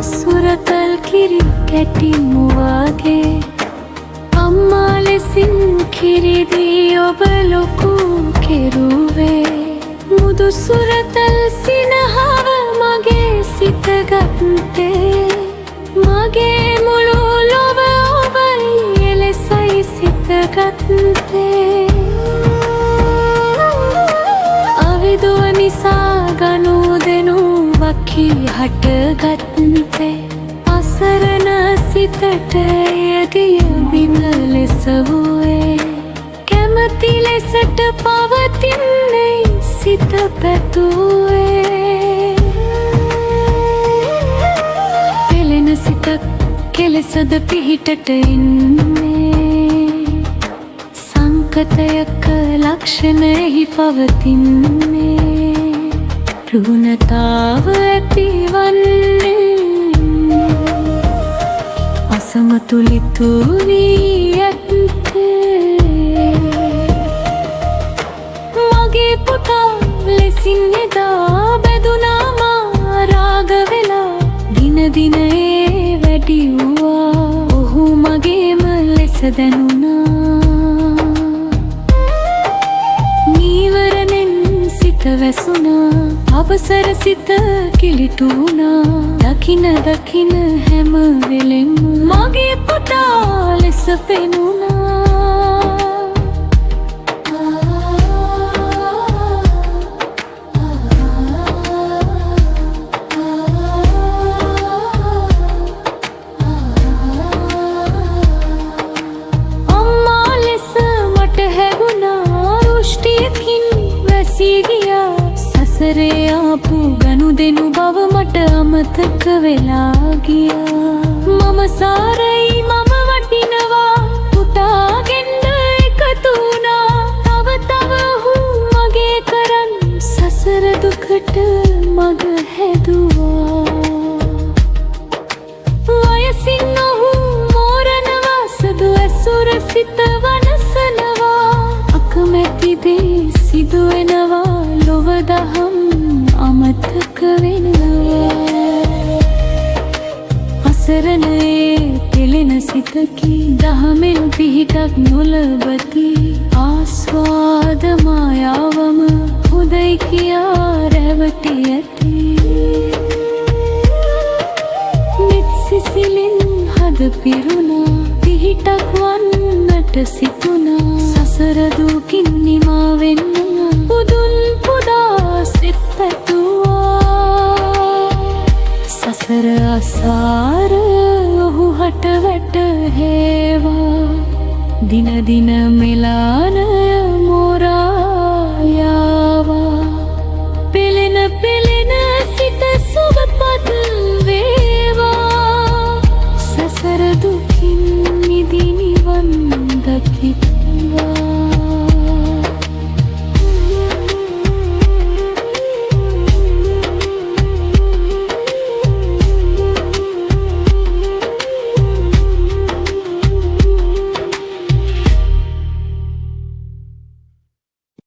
සුරතල් කිරි කැටිමු වගේ අම්මා ලෙසින් කිරිදී ඔබ ලොකු කෙරුවේ මුදු සුරතල් සිනහව මගේ සිත ගත්තේ මගේ මුළු ලොව ඔබයි එලෙසයි සිත ගත්තේ අවිදුව නිසා ගනුදෙනු වකී හටගත්තේ අසරණ සිතට යදිය බිඳ ලෙස වූයේ කැමති ලෙසට පවතින්නේ සිත පැතුවේ පෙළෙන සිතක් කෙලෙසද පිහිටට එන්නේ සංකතයක ලක්ෂණෙහි පවතින්නේ රුණතාව ඇතිවන්නේ අසමතුලිත වී ඇත්තේ මගේ පුතා ලෙසින් එදා බැඳුනා මා රාග වෙලා දින දින ඒ වැඩි වූවා ඔහු මගේම ලෙස දැනුණා නීවරණෙන් සිත වැසුණා අපසර සිත කිලිටුණා දකින දකින හැම වෙලෙම මගේ පුතා ලෙස පෙනුණා අම්මා ලෙස මට හැගුණා දෘෂ්ටියකින් වැසී ගියා සසරේ ආපු ගනුදෙනු බව මට අමතක වෙලා ගියා මම සාරයි මම වටිනවා පුතාගෙන්න එකතු වුණා තව තව ඔහු මගේ කරන් සසර දුකට මග හැදුවා වයසින් ඔහු මෝරනවා සදු ඇසුර සිත වනසනවා අකමැති දේ සිදුවෙනවා ලොව දහම් අමතක වෙනවා අසරණයේ පෙළෙන සිතකි දහමෙන් පිහිටක් නොලබති ආස්වාද මායාවම හොදයි කියා රැවටි ඇති නිත් සිසිලින් හද පිරුණා පිහිටක් වන්නට සිතුණා සසර දුකින් නිමා වෙන්න පුදුන් පුදා සිත් පැතුවා සසර අසාර ඔහු හට වැටහේවා දින දින මෙලානය මොරා යාවා පෙළෙන පෙළෙන සිත සුවපත් වේවා සසර දුකින් මිදි නිවන් දකිත්වා